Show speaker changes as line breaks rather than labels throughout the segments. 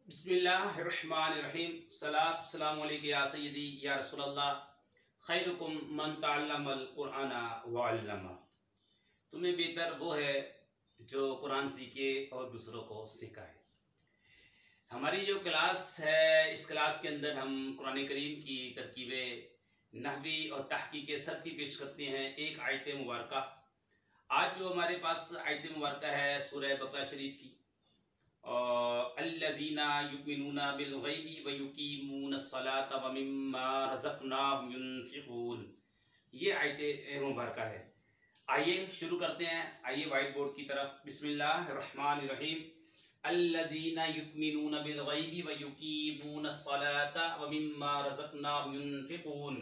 बिस्मिल्लाहिर्रहमानिर्रहीम सलात सलाम अलैका या सय्यदी या रसूलल्लाह खैरुकुम मन तअल्लमल कुरआना व अल्लमा। तुम्हें बेहतर वो है जो कुरान सीखे और दूसरों को सिखाए। हमारी जो क्लास है, इस क्लास के अंदर हम कुरान करीम की तरकीबें नहवी और तहकीक सरफी पेश करते हैं। एक आयत मुबारका आज जो हमारे पास आयत मुबारका है सूरह बकरा शरीफ की, अल्लज़ीना युमिनूना बिल गैबी व युकीमूनस सलाता व मिम्मा रज़क़नाहुम युनफ़िक़ून। ये आयत मुबारका है। आइए शुरू करते हैं। आइए वाइट बोर्ड की तरफ। बिस्मिल्लाहिर्रहमानिर्रहीम। अल्लज़ीना युमिनूना बिल गैबी व युकीमूनस सलाता व मिम्मा रज़क़नाहुम युनफ़िक़ून।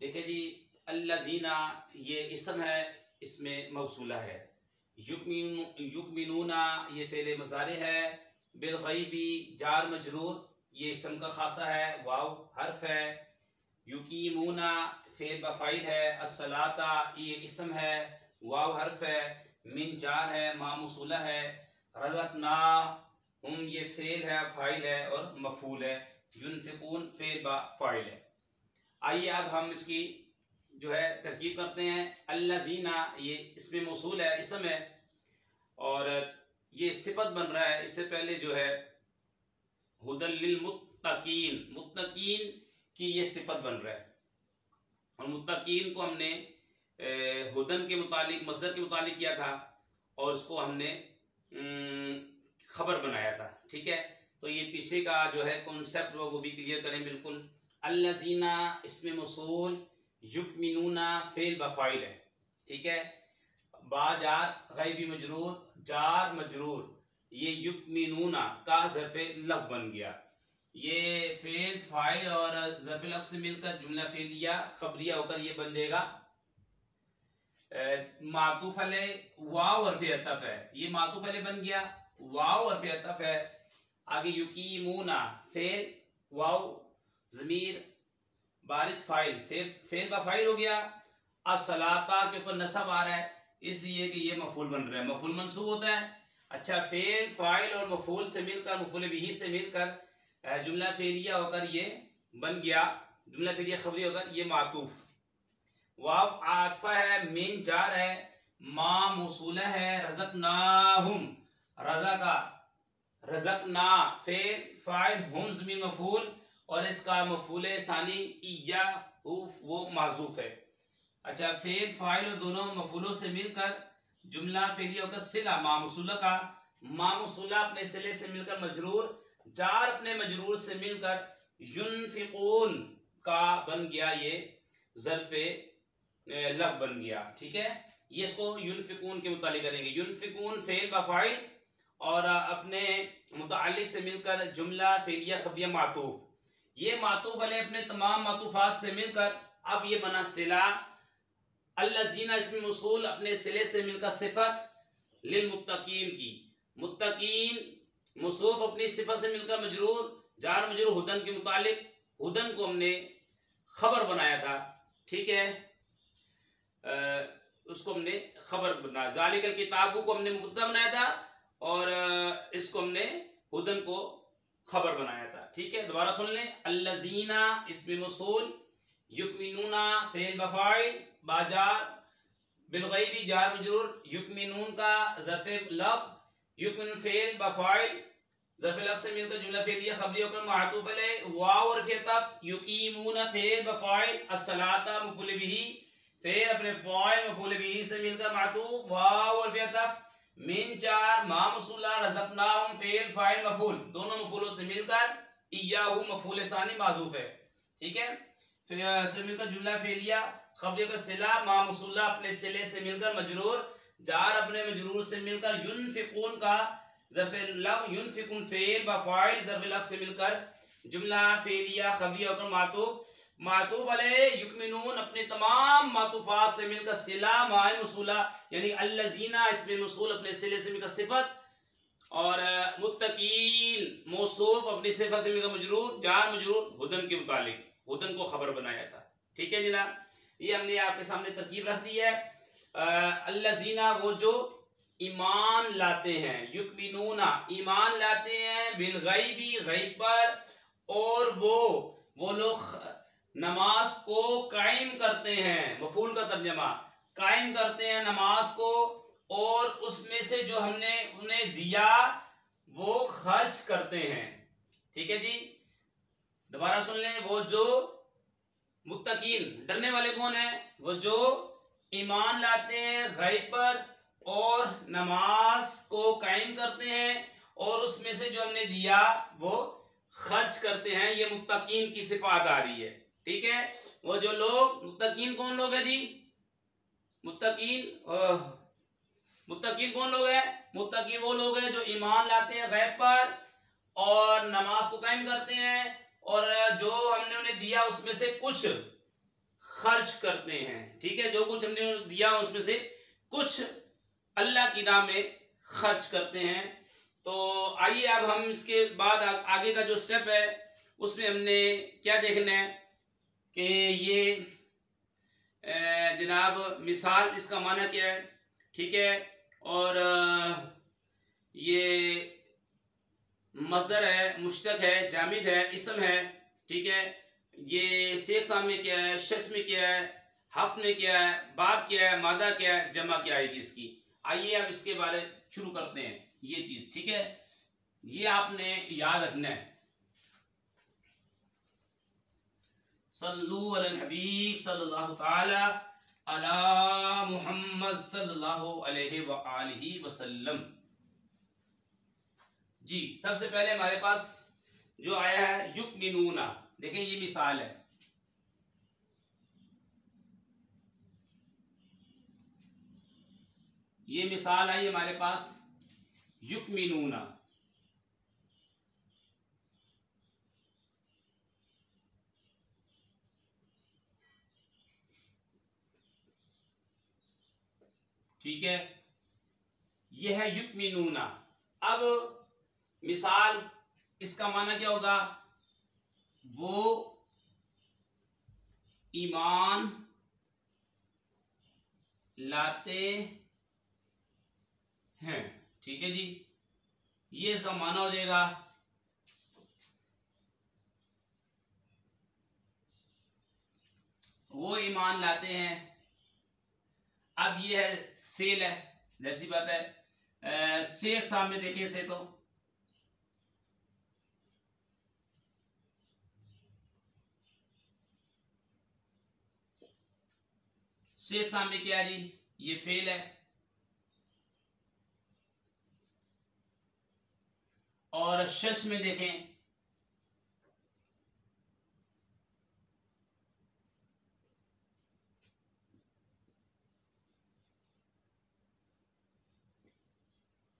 देखिए जी, अल्लज़ीना ये इसम है, इसमें मौसूला है। युमिनूना ये फ़ेल मुज़ारे है। बिल गैबी जार मजरूर ये इसम का खासा है, वाव हर्फ है। युकीमूना फ़ेल बफ़ाइल है। अस्सलाता ये इसम है, वाव हर्फ है। मिन जार है, मा मौसूला है। रज़क़नाहुम ये फ़ेल है, फ़ाइल है और मफ़ूल है। युनफ़िक़ून फ़ेल फ़ाइल है। आइए अब हम इसकी जो है तरकीब करते हैं। अल्लज़ीना ये इसमें मौसूल है, इसम है और ये सिफत बन रहा है। इससे पहले जो है हुदल लिल मुत्तकीन, मुत्तकीन की ये सिफत बन रहा है और मुत्तकीन को हमने हुदन के मुतालिक मसदर के मुतालिक किया था और उसको हमने खबर बनाया था। ठीक है, तो ये पीछे का जो है कॉन्सेप्ट वो भी क्लियर करें बिल्कुल। अल्लज़ीना इसमें मौसूल, युमिनूना फ़ेल बफ़ाइल है। ठीक है, बाजार गैबी मजरूर, जार मजरूर, ये युमिनूना का ज़र्फ़े लफ़्ज़ बन गया। ये फ़ेल फ़ाइल और ज़र्फ़े लफ़्ज़ से मिलकर जुमला फ़ेलिया खबरिया होकर ये बन जाएगा मातूफ़ अलैह वाव और अतफ़ है। ये मातूफ़ अलैह बन गया, वाव और अतफ़ है। आगे युकीमूना फ़ेल, वाव ज़मीर, बारिश फ़ाइल, फ़ेल बफ़ाइल हो गया। अस्सलाता के ऊपर नसब आ रहा है इसलिए कि ये मफूल बन रहा है, मफूल मंसूब होता है। अच्छा, फ़ेल फ़ाइल और मफूल से मिलकर, मफूल बिही से मिलकर जुमला फ़ेलिया होकर ये बन गया, जुमला फ़ेलिया खबरी होकर ये मातूफ़। वाव आतफ़ा है, मिन जार है, मा मौसूला है। रज़क़नाहुम रज़ा का रज़क़ना फ़ेल फ़ाइल, हुम ज़मीर मफूल और इसका मफूल सानी इया वो माज़ूफ़ है। अच्छा, फ़ेल फ़ाइल और दोनों मफूलों से मिलकर जुमला फ़ेलिया होकर सिला मा मौसूला का, मा मौसूला अपने सिले से मिलकर मजरूर, जार अपने मजरूर से मिलकर युनफ़िक़ून का बन गया, ये ज़र्फ़े लफ़्ज़ बन गया। ठीक है, ये इसको युनफ़िक़ून के मुतालिक करेंगे। युनफ़िक़ून फ़ेल बफ़ाइल और अपने मुतालिक से मिलकर जुमला फ़ेलिया खबरिया मातूफ़। ये मातूफ़ वाले अपने तमाम मातूफ़ात से मिलकर अब ये बना सिला। अल्लज़ीना इसमें मौसूल अपने सिले से मिलकर सिफत लिल मुत्तकीन की, मुत्तकीन मौसूफ अपनी सिफत से मिलकर मजरूर, जार मजरूर हुदन के मुतालिक, हुदन को हमने खबर बनाया था। ठीक है, उसको हमने खबर बनाया। ज़ालिकल किताबु को हमने मुबतदा बनाया था और इसको हमने हुदन को खबर बनाया था। ठीक है, दोबारा सुन लें। अल्लज़ीना इसमें मौसूल, युमिनूना फ़ेल बफ़ाइल, बाजार बिल गैबी जार मजरूर, युमिनून का ज़र्फ़े लफ़्ज़, युमिनून फ़ेल बफ़ाइल ज़र्फ़े लफ़्ज़ से मिलकर जुमला फ़ेलिया खबरी होकर मातूफ़ अलैह, वाव और अतफ़। युकीमूना फ़ेल बफ़ाइल, अस्सलाता मफ़ूल बिही, फ़ेल अपने फ़ाइल मफ़ूल बिही से मिलकर मातूफ़, वाव और अतफ़। मिन चार मा मौसूला, रज़क़नाहुम फ़ेल फ़ाइल मफ़ूल, दोनों मफ़ूलों से मिलकर इय्याहु मफ़ूल सानी माज़ूफ़ है। ठीक है, फिर से मिलकर जुमला फ़ेलिया खबरी का सिला, मा मौसूला अपने सिले से मिलकर मजरूर, जार अपने मजरूर से मिलकर युनफ़िक़ून का ज़र्फ़े लफ़्ज़, युनफ़िक़ून फ़ेल बफ़ाइल ज़र्फ़े लफ़्ज़ से मिलकर जुमला फ़ेलिया खबरी होकर मातूफ़, मातूफ़ अलैह युमिनून अपने तमाम मातूफ़ात से मिलकर सिला माए मौसूला, यानी अल्लज़ीना इसमें मौसूल अपने सिले से मिलकर सिफत और मुत्तकीन मौसूफ अपनी सिफत से मिलकर मजरूर, जार मजरूर हुदन के मुतालिक, हुदन को खबर बनाया था। ठीक है जनाब, ये हमने आपके सामने तरकीब रख दी है। अल्लज़ीना वो जो ईमान लाते हैं, युकमिनूना ईमान लाते हैं, बिल गैबी गैब पर, और वो लोग नमाज को कायम करते हैं, मफूल का तर्जमा कायम करते हैं नमाज को, और उसमें से जो हमने उन्हें दिया वो खर्च करते हैं। ठीक है जी, दोबारा सुन लें, वो जो मुत्तकीन डरने वाले कौन है, वो जो ईमान लाते हैं गैब पर और नमाज को कायम करते हैं और उसमें से जो हमने दिया वो खर्च करते हैं। ये मुत्तकीन की सिफात आ रही है। ठीक है, वो जो लोग, मुत्तकीन कौन लोग है जी, मुत्तकीन कौन लोग है, मुत्तकीन वो लोग हैं जो ईमान लाते हैं गैब पर और नमाज को कायम करते हैं और जो हमने उन्हें दिया उसमें से कुछ खर्च करते हैं। ठीक है, जो कुछ हमने दिया उसमें से कुछ अल्लाह की राह में खर्च करते हैं। तो आइए अब हम इसके बाद आगे का जो स्टेप है उसमें हमने क्या देखना है कि ये जनाब मिसाल, इसका माना क्या है। ठीक है, और ये मस्दर है, मुश्तक है, जामिद है, इसम है। ठीक है, ये सेख साम में क्या है, शस में क्या है, हफ में क्या है, बाब क्या है, मादा क्या है, जमा क्या आएगी इसकी। आइए अब इसके बारे शुरू करते हैं ये चीज। ठीक है, ये आपने याद रखना है। सल्लु अलल हबीब सल्लल्लाहु तआला अला मुहम्मद सल्लल्लाहु अलैहि व आलिहि वसल्लम। जी, सबसे पहले हमारे पास जो आया है युकमिनूना, देखें ये मिसाल है। ये मिसाल आई हमारे पास युकमिनूना। ठीक है, ये है युकमिनूना। अब मिसाल, इसका माना क्या होगा, वो ईमान लाते हैं। ठीक है जी, ये इसका माना हो जाएगा। वो ईमान लाते हैं। अब ये है फेल है, जैसी बात है। शेख सामने देखिए से, तो शेख सामने क्या है जी, ये फेल है। और शश में देखें,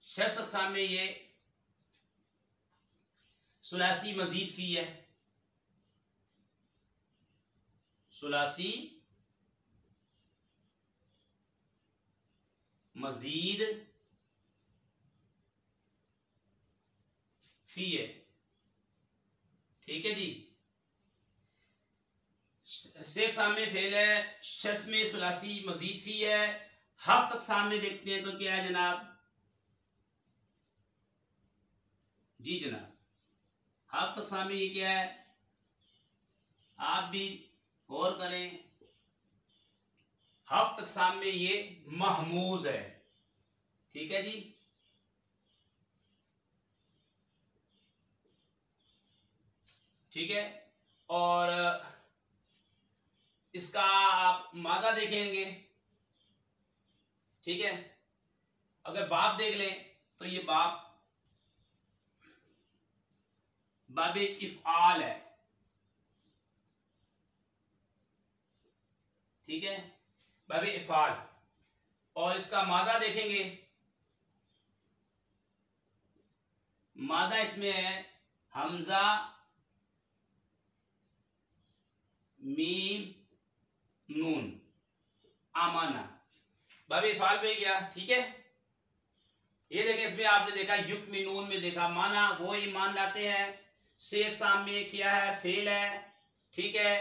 शश अक़साम में ये सुलासी मजीद फी है, सुलासी मजीद फी है। ठीक है जी, शेख सामने फेल है, शस में सुलासी मजीद फी है। हफ तक सामने देखते हैं तो क्या है जनाब, जी जनाब, हफ तक सामने ये क्या है, आप भी गौर करें। हफ तक सामने ये महमूज है। ठीक है जी, ठीक है, और इसका आप मादा देखेंगे। ठीक है, अगर बाप देख लें तो ये बाबे इफ़आल है। ठीक है, बाबे इफ़आल। और इसका मादा देखेंगे, मादा इसमें है हमजा मीम नून, आमाना, बाबे इफ़आल पे गया। ठीक है, ये देखें, इसमें आपने देखा युकमिनून में देखा माना वो ईमान लाते हैं, शेख साम में क्या है, फेल है। ठीक है,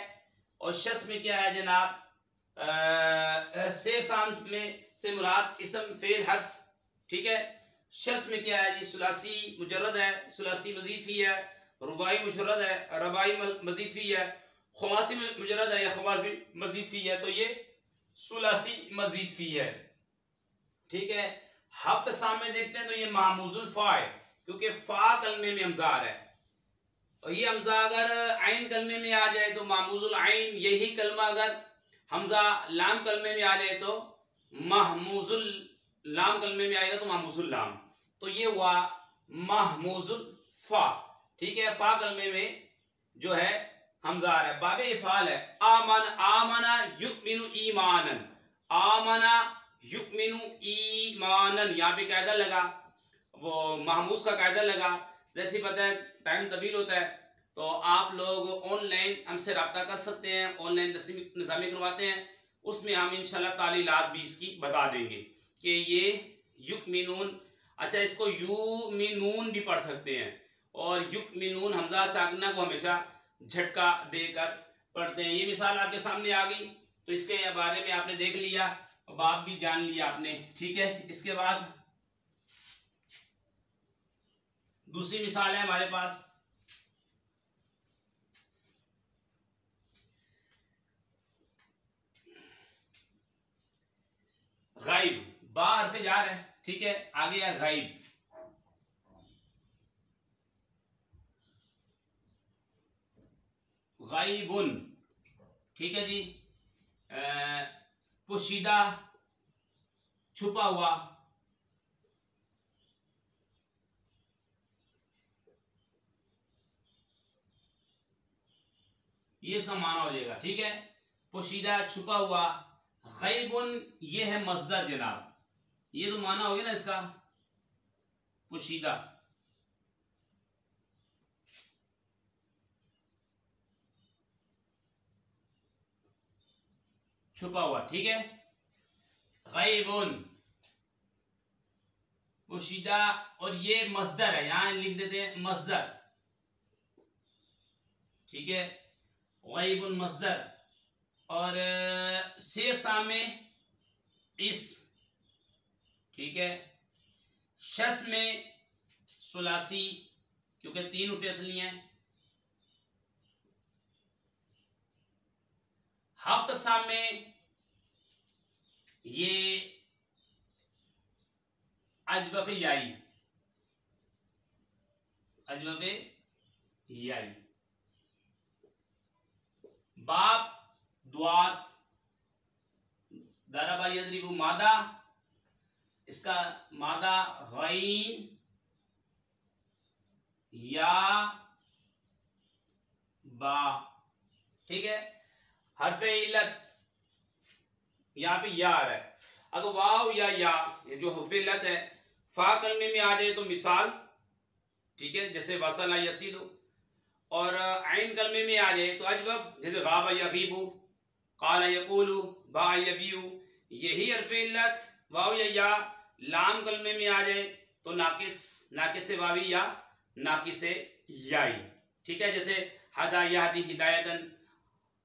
और शस में क्या है जनाब, शेख साम में से मुराद इसम फेल हर्फ। ठीक है। शस में क्या है जी, सुलासी मुजर्रद है, सुलासी मजीफी है, रुबाई मुजर्रद है, रबाई मजीफी है, खुमासी मुजर्रद है या खुमासी मजीफी है, तो ये सुलासी मजीफी है। ठीक है। हफ्त अक़साम में देखते हैं तो ये मामूजुल फा है, क्योंकि फा कलमे में हमजार है, और ये हमजा अगर आइन कलमे में आ जाए तो मामूजुल आइन, यही कलमा अगर हमजा लाम कलमे में आ जाए तो महमूजुल लाम कलमे में आएगा तो महमूजुल लाम, तो ये हुआ महमूजुल फा। ठीक है। फा कलमे में जो है हमजार है, बाबे इफाल है। आमन आमना युमिनु ईमानन, आमना युमिनु ईमानन, यहाँ पे कायदा लगा, वो महमूज का कायदा लगा। जैसे पता है टाइम तवील होता है, तो आप लोग ऑनलाइन हमसे रब्ता कर सकते हैं, ऑनलाइन निज़ामी करवाते हैं, उसमें हम इंशाल्लाह तालीलात भी इसकी बता देंगे कि ये युमिनून, अच्छा इसको युमिनून भी पढ़ सकते हैं, और युमिनून हमजा साकिना को हमेशा झटका देकर पढ़ते हैं। ये मिसाल आपके सामने आ गई, तो इसके बारे में आपने देख लिया, बाप भी जान लिया आपने। ठीक है। इसके बाद दूसरी मिसाल है हमारे पास, गायब, बा हरफे जार है। ठीक है। आगे है गायब, गायबुन। ठीक है जी। पोशीदा, छुपा हुआ, ये इसका माना हो जाएगा। ठीक है। पोशीदा, छुपा हुआ। गैबुन ये है मस्दर जनाब, ये तो माना हो गया ना इसका, पोशीदा। छुपा हुआ। ठीक है। गैबुन पोशीदा, और ये मस्दर है, यहां लिख देते हैं मस्दर। ठीक है। गैबुन मस्दर, और शेर सामे इस्म। ठीक है। शस में सुलासी, क्योंकि तीन उर्फ असली हैं। हफ्त अक़साम में ये अजवफ याई, अजवफ याई। बाप द्वात, दरबा यदरिबु मादा, इसका मादा गैन या बा। ठीक है। हरफे इल्लत, यहाँ पे या आ रहा है, अगर वाव या ये जो हरफे इल्लत है, फा कलमे में आ जाए तो मिसाल, ठीक है, जैसे वसला यसीलु, और आइन कलमे में आ जाए तो अजवफ, जैसे गाबा यगीबु, काला यकूलु, बा यबीउ। यही हरफे इल्लत वाव या लाम कलमे में आ जाए तो नाकिस, नाकिस वावी या नाकिस याई। ठीक है। जैसे हदा यहदी हिदायतन,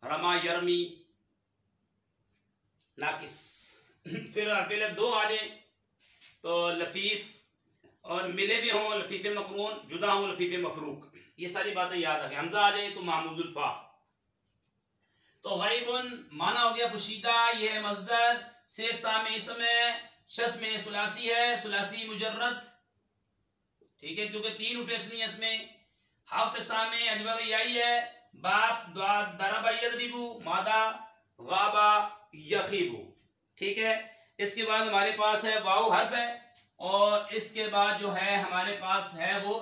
रमा यरमी, नाकिस। फिर हरफे दो आ जाए तो लफीफ, और मिले भी हों लफीफ मकरून, जुदा हों लफीफ मफरूक, ये सारी बातें याद रखें। हमजा आ जाए तो मामूजुल फा। तो गैबुन माना हो गया पोशीदा, ये है मस्दर, शेर सामे इसम है, शस में सुलासी है, सुलासी मुजर्रद। ठीक है, क्योंकि तीन उर्फ असली है इसमें। हफ्त सामे अजवफ याई है, बाप दरबा यदरिबु, मादा गाबा यखीबु। ठीक है। इसके बाद हमारे पास है वाव हर्फ है, और इसके बाद जो है हमारे पास है वो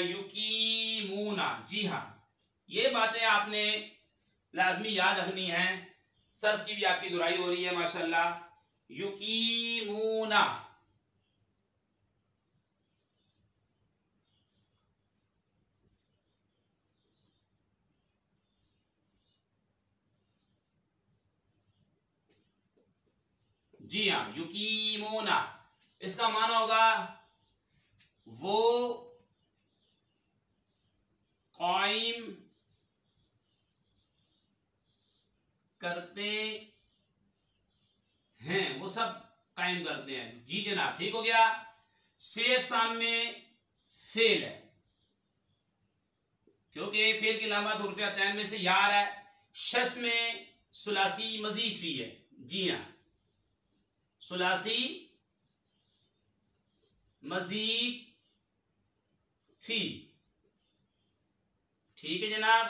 युकीमूना। जी हाँ, ये बातें आपने लाजमी याद रखनी है। सर्फ की भी आपकी दुराई हो रही है माशाल्लाह। युकीमूना, जी हाँ, युकीमूना, इसका माना होगा वो कायम करते हैं, वो सब कायम करते हैं। जी जनाब। ठीक हो गया। शेख साम में फेल है, क्योंकि फेल की लामत हुर्फ अतैन में से या आ रहा है। शस में सुलासी मजीद फी है, जी हाँ, सुलासी मजीद फी, ठीक है जनाब,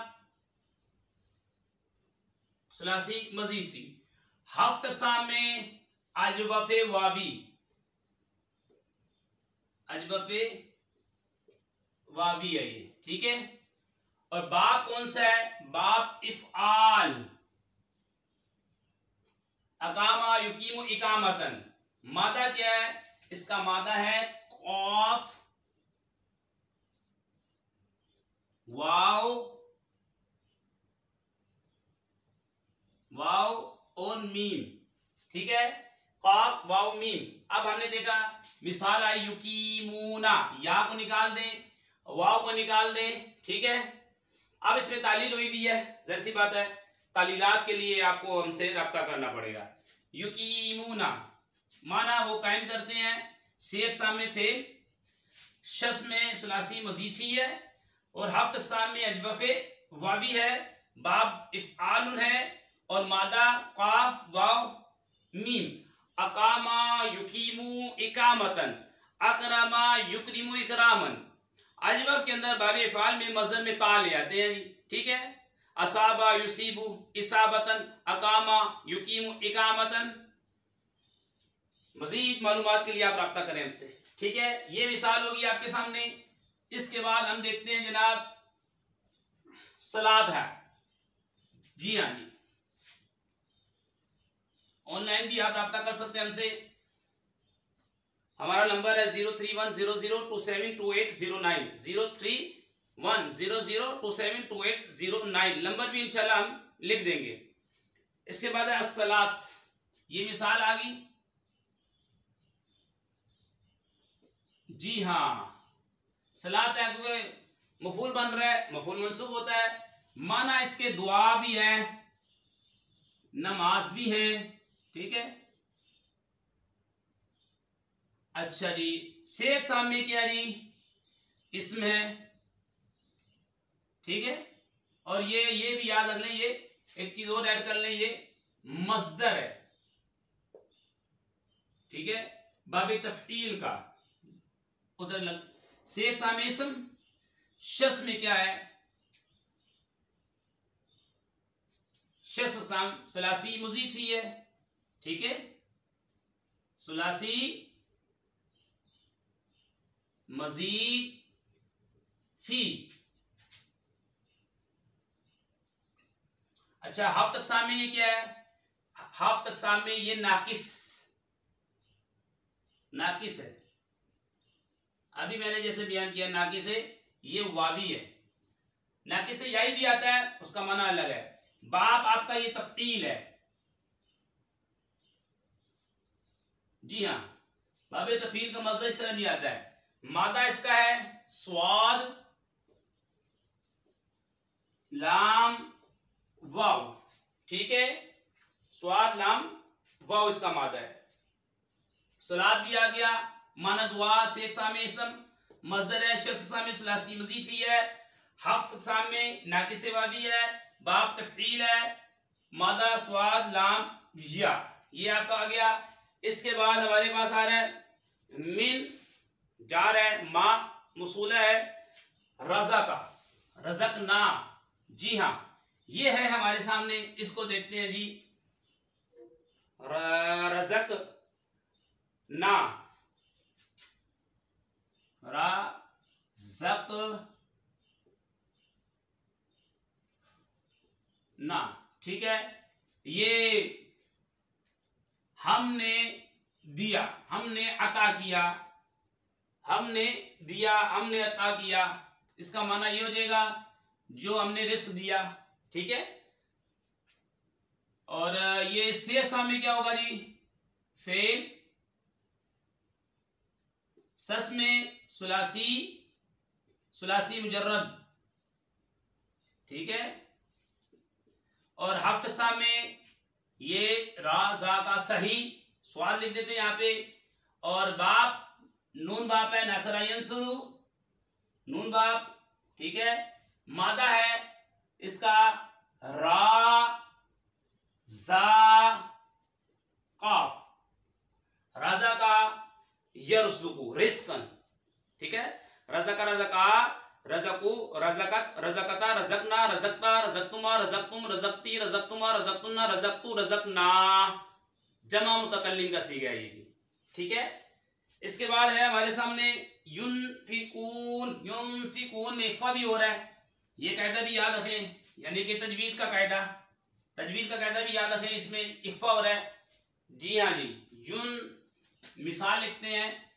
सुलासी मजीद फी। हफ्त अक़साम में अजवफ़े वावी, अजवफ़े वावी है ये, ठीक है। और बाप कौन सा है, बाप इफ़आल, अकामा युकीमु इकामतन, मादा क्या है, इसका मादा है कौफ वाव वाव और मीम, ठीक है, कौफ वाव मीम। अब हमने देखा मिसाल आई युकीमूना, या को निकाल दें, वाव को निकाल दें, ठीक है। अब इसमें तालील हुई भी है, ज़ाहिर सी बात है, तालीलात के लिए आपको हमसे रब्ता करना पड़ेगा। युकीमूना माना वो कायम करते हैं, शेख सामने फेल, शस में सुलासी मजीफी है, और हफ्त साम में अजवफ़े वावी है, बाब इफ़आल है, और मादा काफ वाव मीम। अकामा युकीमू इकामतन, अकरमा युक्रिमु इकरामन। अजवफ के अंदर बाब इफ़आल में मज़र में ता ले आते हैं जी, ठीक है। असाबा युसीबु इसाबतन, अकामा युकीमु इकामतन। मजीद मालूमात के लिए आप रब्ता करें हमसे, ठीक है। ये मिसाल होगी आपके सामने। इसके बाद हम देखते हैं जनाब सलाद है, जी हाँ जी, ऑनलाइन भी आप रब्ता कर सकते हैं हमसे। हमारा नंबर है 031002728090, 031002728090। नंबर भी इंशाल्लाह हम लिख देंगे। इसके बाद है अस्सलात, ये मिसाल आ गई, जी हाँ, सलात है क्योंकि मफूल बन रहा है, मफूल मंसूब होता है, माना इसके दुआ भी है, नमाज भी है, ठीक है। अच्छा जी, शेख साहब में क्या जी, इसमें है, ठीक है। और ये भी याद रख लें, ये एक चीज और ऐड कर लें, ये मस्दर है, ठीक है, बाब तफईल का उधर लग। शेख साहब में इसम, शस में क्या है, शस साम सलासी मुजीद फी है, ठीक है, सुलासी मजीद फी। अच्छा, हफ्त अक़साम में ये क्या है, हफ्त अक़साम में ये नाकिस है, अभी मैंने जैसे बयान किया नाकिस है, ये वावी है, नाकिस से याई भी आता है, उसका माना अलग है। बाप आपका ये तफ़ईल है, जी हाँ, बाब तफ़ईल का मज़दर इस तरह भी आता है। मादा इसका है स्वाद लाम वाव, ठीक है, स्वाद लाम वाव इसका मादा है। सलाद भी आ गया, माना दुआ, शेख सामे इसम, मज़दर है, शख्स सामे सुलासी मजीद फी है, हफ्त सामे नाकिस वावी है, बाप तफ़ईल है, मादा स्वाद लाम या, ये आपका आ गया। इसके बाद हमारे पास आ रहा है मिन, जार है, मा मौसूला है, रज़ा का, रज़क ना, जी हाँ, ये है हमारे सामने, इसको देखते हैं जी, रज़क ना, रज़क ना, ठीक है। ये हमने दिया, हमने अता किया, हमने दिया, हमने अता किया, इसका माना ये हो जाएगा जो हमने रिस्क दिया, ठीक है। और ये शेख सामने क्या होगा जी, फेल, सस में सुलासी मुजर्रद, ठीक है। और हफ्त साम में ये राजा का सही, स्वाद लिख देते हैं यहाँ पे, और बाप नून बाप है, नसरा यंसुरु, नून बाप, ठीक है। मादा है इसका रा जा काफ, राजा का यरजुकु रिस्कन, ठीक है। रजा का रजका, रजकु, रजकत, रजकता, रजकना, रजकता, रजकतुमा, रजकतुम, रजकती, रजकतुमा, रजकतुन्ना, रजकतु, रजकना, जमा मुतकल्लिम का सीगा ये जी, ठीक है। इसके बाद है हमारे सामने युनफिकून, युनफिकून में इख्फा भी हो रहा है, ये कायदा भी याद रखें, यानी कि तजवीद का कायदा भी याद रखें, इसमें इख्फा हो रहा है। जी हाँ जी, युन मिसाल लिखते हैं,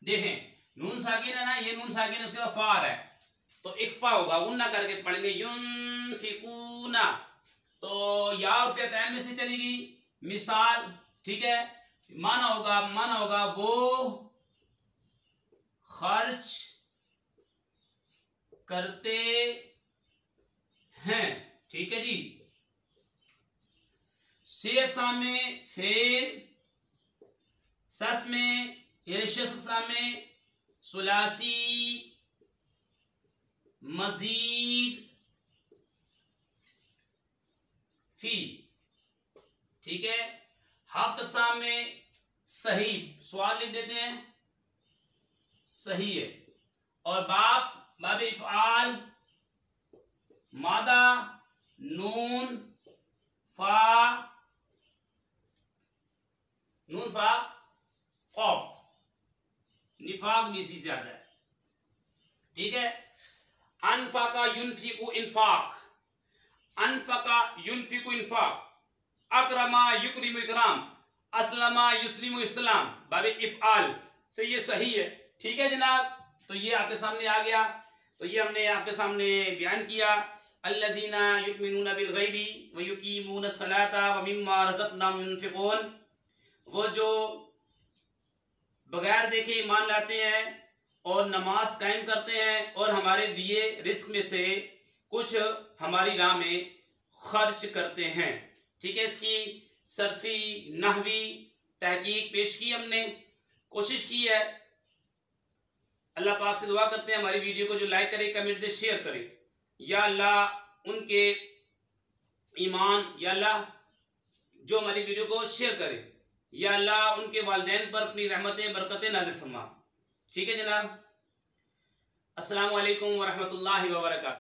देखें नून साकिन है ना, ये नून साकिन उसके बाद फार है तो इख्फा होगा, गुन्ना करके पढ़ेंगे युनफिकूना, तो या और फिर में से चलेगी मिसाल, ठीक है। माना होगा वो खर्च करते हैं, ठीक है जी। शेख में फेल, सस में यानी शख्स में सुलासी मजीद फी, ठीक है। हाफ तकसाम में सही, सवाल लिख देते हैं सही है। और बाप बाब इफ़आल, मादा नून फा खौफ, निफाक भी इसी से आता है, ठीक है। अनफाका युनफिकु इन्फाक, अनफाका युनफिकु इन्फाक, अकरमा युकरिमु इकराम, अस्लमा युस्लिमु इस्लाम, बाबे इफ़आल से ये सही है, ठीक है जनाब। तो ये आपके सामने आ गया, तो ये हमने आपके सामने बयान किया। अल्लज़ीना युमिनूना बिल गैबी व युकीमूना सलाता व मिम्मा रज़क़नाहुम युनफिकून, वो जो बगैर देखे ईमान लाते हैं और नमाज कायम करते हैं और हमारे दिए रिस्क में से कुछ हमारी राह में खर्च करते हैं, ठीक है। इसकी सरफी नहवी तहकीक पेश की हमने, कोशिश की है। अल्लाह पाक से दुआ करते हैं हमारी वीडियो को जो लाइक करे, कमेंट दे, शेयर करे। या अल्लाह उनके ईमान, या अल्लाह जो हमारी वीडियो को शेयर करे, या अल्लाह उनके वालिदैन पर अपनी रहमतें बरकतें नाज़िल फरमा, ठीक है जनाब। अस्सलामु अलैकुम व रहमतुल्लाहि व बरकातुहू।